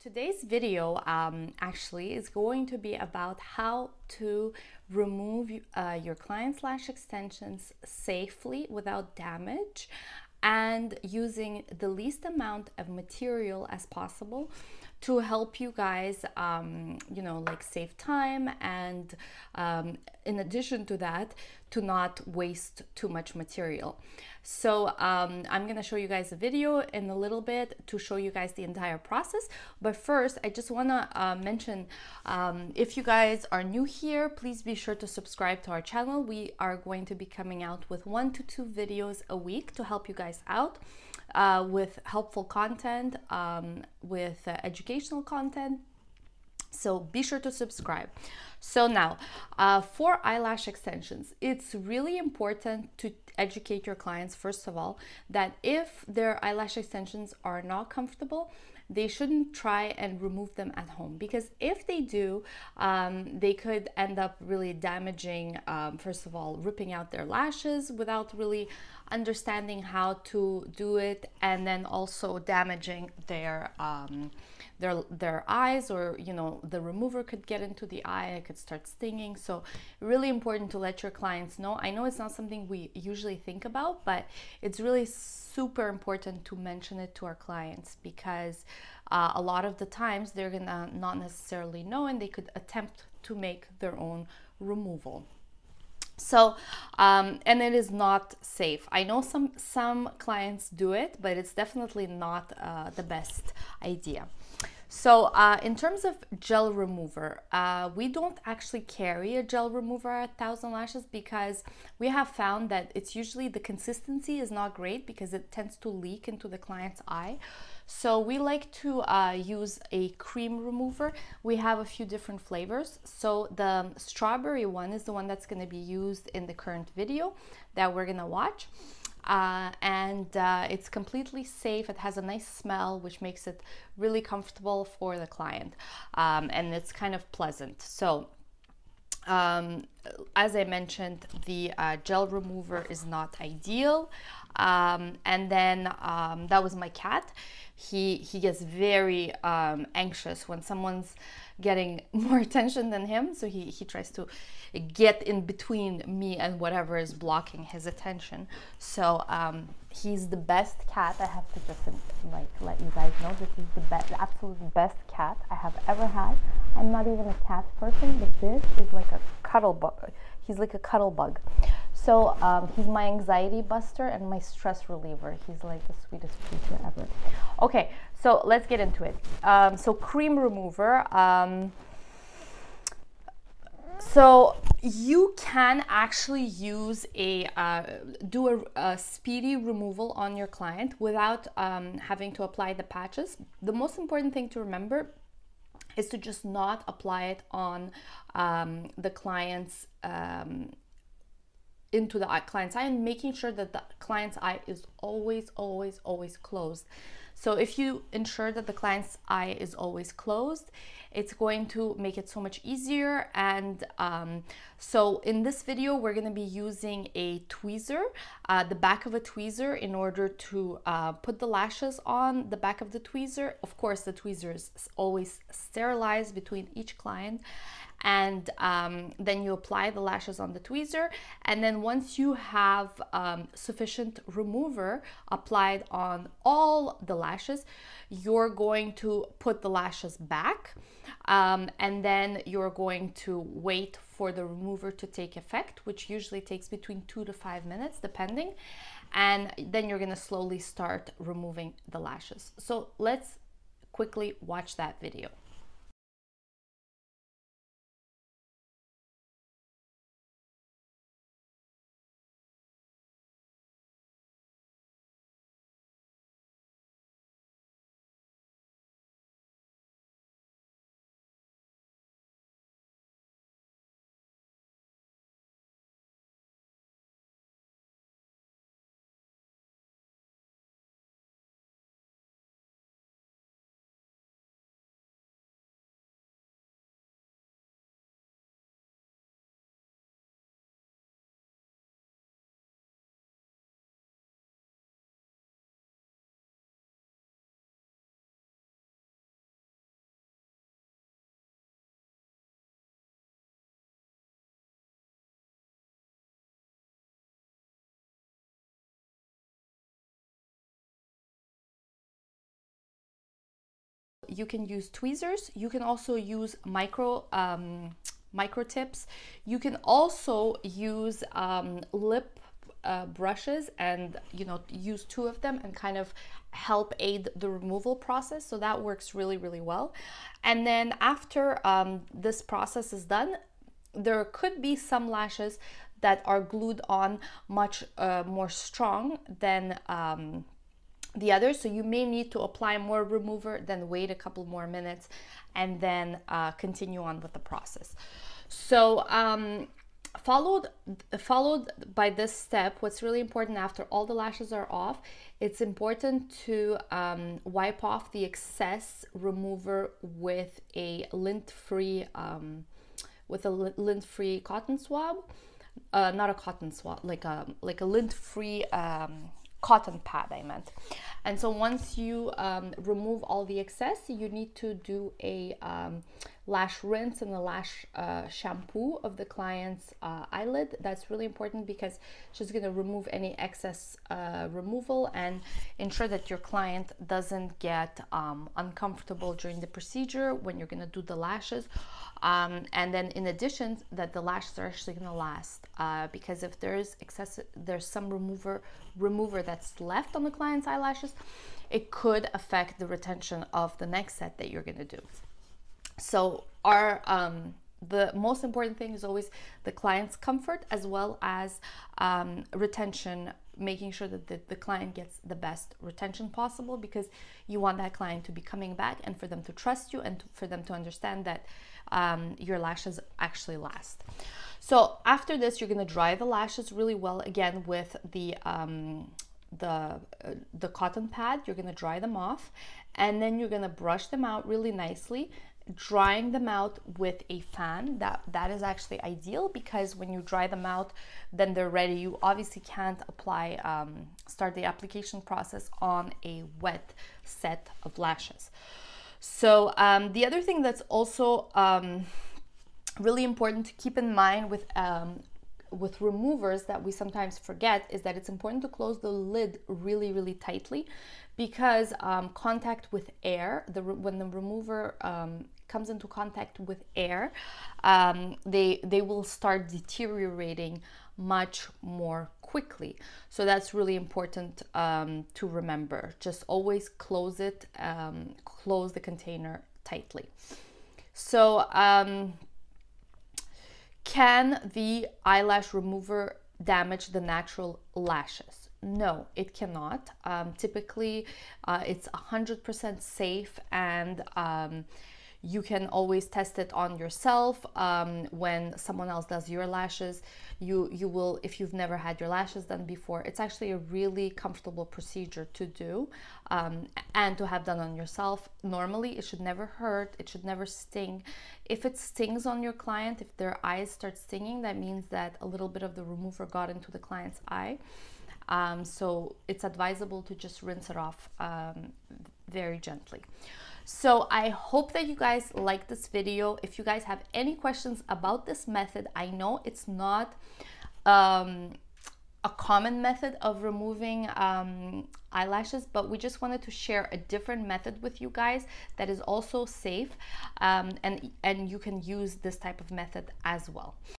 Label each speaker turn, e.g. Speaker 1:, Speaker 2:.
Speaker 1: today's video actually is going to be about how to remove your client's lash extensions safely without damage and using the least amount of material as possible to help you guys, like save time and in addition to that, to not waste too much material. So I'm going to show you guys a video in a little bit to show you guys the entire process. But first, I just want to mention, if you guys are new here, please be sure to subscribe to our channel. We are going to be coming out with 1 to 2 videos a week to help you guys out with helpful content, with educational content. So be sure to subscribe. So now, for eyelash extensions, it's really important to educate your clients, first of all, that if their eyelash extensions are not comfortable, they shouldn't try and remove them at home, because if they do, they could end up really damaging, first of all, ripping out their lashes without really understanding how to do it, and then also damaging their eyes, or the remover could get into the eye, it could start stinging. So really important to let your clients know. I know it's not something we usually think about, but it's really super important to mention it to our clients, because a lot of the times they're gonna not necessarily know, and they could attempt to make their own removal. So and it is not safe. I know some clients do it, but it's definitely not the best idea. So in terms of gel remover, we don't actually carry a gel remover at Thousand Lashes, because we have found that it's usually the consistency is not great, because it tends to leak into the client's eye. So we like to use a cream remover. We have a few different flavors. So the strawberry one is the one that's going to be used in the current video that we're going to watch. It's completely safe. It has a nice smell, which makes it really comfortable for the client, and it's kind of pleasant. So as I mentioned, the gel remover is not ideal. And then that was my cat. He gets very anxious when someone's getting more attention than him, so he tries to get in between me and whatever is blocking his attention. So he's the best cat. I have to just let you guys know, this is the absolute best cat I have ever had. I'm not even a cat person, but this is like a cuddle bug. He's like a cuddle bug. So he's my anxiety buster and my stress reliever. He's like the sweetest creature ever. Okay, so let's get into it. So cream remover. So you can actually use do a speedy removal on your client without having to apply the patches. The most important thing to remember is to just not apply it on the client's into the client's eye, and making sure that the client's eye is always closed. So if you ensure that the client's eye is always closed, it's going to make it so much easier. And so in this video, we're going to be using a tweezer, the back of a tweezer, in order to put the lashes on the back of the tweezer. Of course, the tweezer is always sterilized between each client. And then you apply the lashes on the tweezer, and then once you have sufficient remover applied on all the lashes, you're going to put the lashes back, and then you're going to wait for the remover to take effect, which usually takes between 2 to 5 minutes depending, and then you're going to slowly start removing the lashes. So let's quickly watch that video. you can use tweezers. You can also use micro tips. You can also use lip brushes, and use 2 of them and kind of help aid the removal process. So that works really well. And then after this process is done, there could be some lashes that are glued on much more strong than the others, so you may need to apply more remover, then wait a couple more minutes, and then continue on with the process. So followed by this step, what's really important after all the lashes are off, it's important to wipe off the excess remover with a lint-free cotton swab, not a cotton swab, like a lint-free cotton pad, I meant. And so once you remove all the excess, you need to do a lash rinse and a lash shampoo of the client's eyelid. That's really important because she's going to remove any excess removal and ensure that your client doesn't get uncomfortable during the procedure when you're going to do the lashes. And then in addition, that the lashes are actually going to last, because if there's some remover that's left on the client's eyelashes, it could affect the retention of the next set that you're going to do. So the most important thing is always the client's comfort, as well as retention, making sure that the client gets the best retention possible, because you want that client to be coming back and for them to trust you and for them to understand that your lashes actually last. So after this, you're going to dry the lashes really well, again with the cotton pad. You're going to dry them off, and then you're going to brush them out really nicely, drying them out with a fan. That is actually ideal, because when you dry them out, then they're ready. You obviously can't start the application process on a wet set of lashes. So the other thing that's also really important to keep in mind with removers that we sometimes forget is that it's important to close the lid really tightly, because contact with air, when the remover comes into contact with air, they will start deteriorating much more quickly. So that's really important to remember. Just always close it, close the container tightly. So can the eyelash remover damage the natural lashes? No, it cannot. Typically, it's 100% safe, and you can always test it on yourself. When someone else does your lashes, you will, if you've never had your lashes done before, it's actually a really comfortable procedure to do and to have done on yourself. Normally, it should never hurt, it should never sting. If it stings on your client, if their eyes start stinging, that means that a little bit of the remover got into the client's eye. So it's advisable to just rinse it off very gently. So I hope that you guys like this video. If you guys have any questions about this method, I know it's not a common method of removing eyelashes, but we just wanted to share a different method with you guys that is also safe, and you can use this type of method as well.